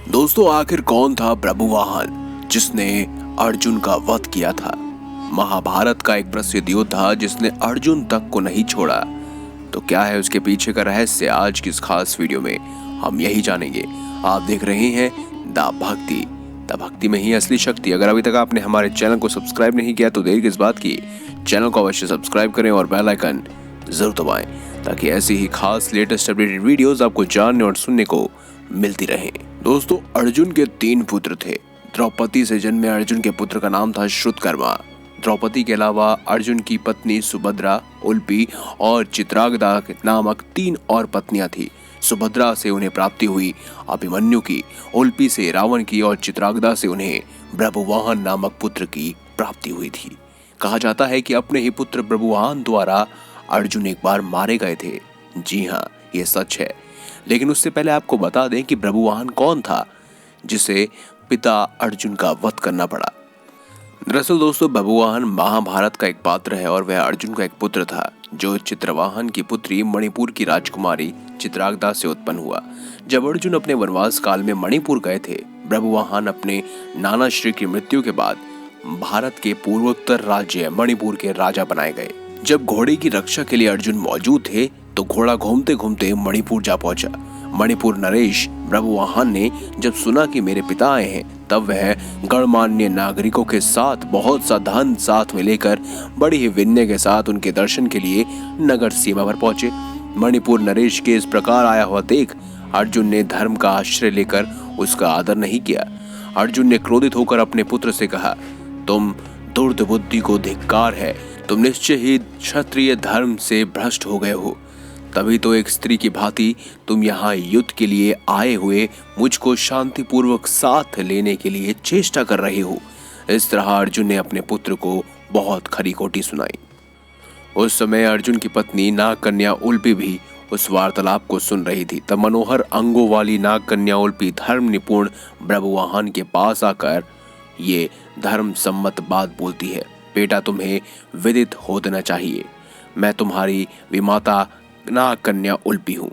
दोस्तों, आखिर कौन था प्रभुवाहन जिसने अर्जुन का वध किया था? महाभारत का एक प्रसिद्ध योद्धा जिसने अर्जुन तक को नहीं छोड़ा। तो क्या है उसके पीछे का रहस्य? आज की इस खास वीडियो में हम यही जानेंगे। आप देख रहे हैं द भक्ति। द भक्ति में ही असली शक्ति। अगर अभी तक आपने हमारे चैनल को सब्सक्राइब नहीं किया तो देर किस बात की, चैनल को अवश्य सब्सक्राइब करें और बेल आइकन जरूर दबाएं ताकि ऐसी ही खास लेटेस्ट अपडेटेड वीडियोस आपको जानने और सुनने को मिलती रहे। दोस्तों, अर्जुन के 3 पुत्र थे। द्रौपदी से जन्मे अर्जुन के पुत्र का नाम था श्रुतकर्मा। द्रौपदी के अलावा अर्जुन की पत्नी सुभद्रा, उल्पी और चित्रांगदा नामक 3 और पत्नियां थी। सुभद्रा से उन्हें प्राप्ति हुई अभिमन्यु की, उल्पी से रावण की और चित्रांगदा से उन्हें प्रभुवाहन नामक पुत्र की प्राप्ति हुई थी। कहा जाता है कि अपने ही पुत्र प्रभुवाहन द्वारा अर्जुन एक बार मारे गए थे। जी हाँ, ये सच है। लेकिन उससे पहले आपको बता दें कि प्रभुवाहन कौन था जिसे पिता अर्जुन का वध करना पड़ा। दरअसल दोस्तों, प्रभुवाहन महाभारत का एक पात्र है और वह अर्जुन का एक पुत्र था जो चित्रवाहन की पुत्री मणिपुर की राजकुमारी चित्रांगदा से उत्पन्न हुआ। जब अर्जुन अपने वनवास काल में मणिपुर गए थे, प्रभुवाहन अपने नाना श्री की मृत्यु के बाद भारत के पूर्वोत्तर राज्य मणिपुर के राजा बनाए गए। जब घोड़े की रक्षा के लिए अर्जुन मौजूद थे तो घोड़ा घूमते घूमते मणिपुर जा पहुंचा। मणिपुर नरेश प्रभुवाहन ने जब सुना कि मेरे पिता आए हैं, तब वह गणमान्य नागरिकों के साथ बहुत सा धन साथ में लेकर बड़ी ही विनय के साथ उनके दर्शन के लिए नगर सीमा पर पहुंचे। मणिपुर नरेश के इस प्रकार आया हुआ देख अर्जुन ने धर्म का आश्रय लेकर उसका आदर नहीं किया। अर्जुन ने क्रोधित होकर अपने पुत्र से कहा, तुम दुर्द बुद्धि को धिक्कार है, तुम निश्चय ही क्षत्रिय धर्म से भ्रष्ट हो गए हो। तभी तो एक स्त्री की भांति तुम यहाँ युद्ध के लिए आए हुए मुझको शांतिपूर्वक साथ लेने के लिए चेष्टा कर रहे हो। इस तरह अर्जुन ने अपने पुत्र को बहुत खरी खोटी सुनाई। उस समय अर्जुन की पत्नी नागकन्या उल्पी भी उस वार्तालाप को सुन रही थी। तब मनोहर अंगों वाली नागकन्या उल्पी धर्म निपुण प्रभुवाहन के पास आकर ये धर्म सम्मत बात बोलती है, बेटा तुम्हें विदित हो देना चाहिए, मैं तुम्हारी विमाता नागकन्या उल्पी हूँ।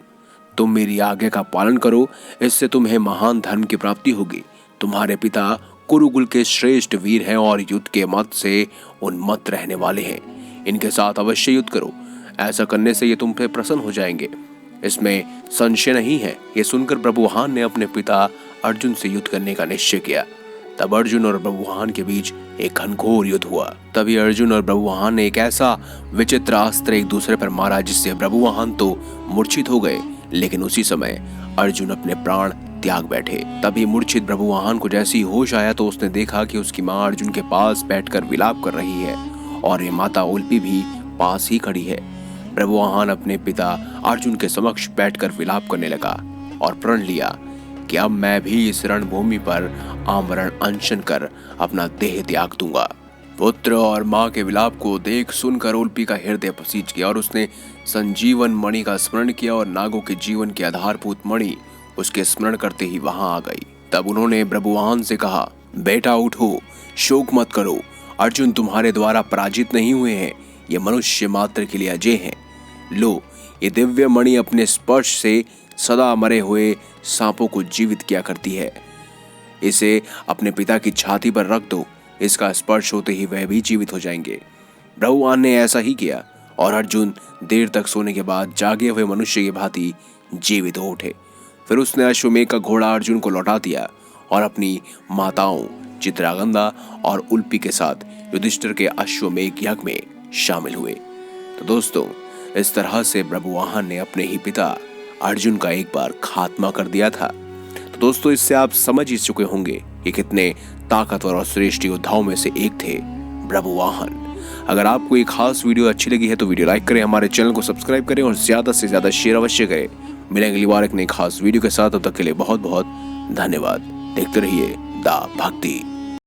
तुम मेरी आज्ञा का पालन करो, इससे तुम्हें महान धर्म की प्राप्ति होगी। तुम्हारे पिता कुरुकुल के श्रेष्ठ वीर हैं और युद्ध के मत से उन्मत्त रहने वाले हैं। इनके साथ अवश्य युद्ध करो, ऐसा करने से ये तुम पे प्रसन्न हो जाएंगे, इसमें संशय नहीं है। ये सुनकर प्रभुवाहन ने अपने पिता अर्जुन से युद्ध करने का निश्चय किया। तब अर्जुन और प्रभुवाहन के बीच एक घनघोर युद्ध हुआ। तभी अर्जुन और प्रभुवाहन ने एक ऐसा विचित्र अस्त्र एक दूसरे पर मारा जिससे प्रभुवाहन तो मूर्छित हो गए, लेकिन उसी समय अर्जुन अपने प्राण त्याग बैठे। तभी मूर्छित प्रभुवाहन को जैसे ही होश आया तो उसने देखा कि उसकी माँ अर्जुन के पास बैठकर विलाप कर रही है और ये माता उल्पी भी पास ही खड़ी है। प्रभुवाहन अपने पिता अर्जुन के समक्ष बैठकर विलाप करने लगा और प्रण लिया कि अब मैं भी इस रणभूमि पर आमरण अनशन कर अपना देह त्याग दूंगा। पुत्र और माँ के विलाप को देख सुनकर उल्पी का हृदय पसीज गया और उसने संजीवन मणि का स्मरण किया और नागों के जीवन के आधारभूत मणि उसके स्मरण करते ही वहां आ गई। तब उन्होंने प्रभुवाहन से कहा, बेटा उठो, शोक मत करो, अर्जुन तुम्हारे द्वारा पराजित नहीं हुए हैं, ये मनुष्य मात्र के लिए अजय हैं। लो, ये दिव्य मणि अपने स्पर्श से सदा मरे हुए सांपों को जीवित किया करती है। इसे अपने पिता की छाती पर रख दो, इसका स्पर्श होते ही वह भी जीवित हो जाएंगे। प्रभुवाहन ने ऐसा ही किया और अर्जुन देर तक सोने के बाद जागे हुए मनुष्य की भांति जीवित हो उठे। फिर उसने अश्वमेघ का घोड़ा अर्जुन को लौटा दिया और अपनी माताओं चित्रांगदा और उल्पी के साथ युधिष्ठिर के अश्वमेघ यज्ञ में शामिल हुए। तो दोस्तों, इस तरह से प्रभुवाहन ने अपने ही पिता अर्जुन का एक बार खात्मा कर दिया था। तो दोस्तों, इससे आप समझ ही चुके होंगे कि कितने ताकतवर और श्रेष्ठ योद्धाओं में से एक थे प्रभुवाहन। अगर आपको ये खास वीडियो अच्छी लगी है तो वीडियो लाइक करें, हमारे चैनल को सब्सक्राइब करें और ज्यादा से ज्यादा शेयर अवश्य करें। मिलेंगे अगली बार एक नई खास वीडियो के साथ, तब तक के लिए बहुत बहुत धन्यवाद। देखते रहिए द भक्ति।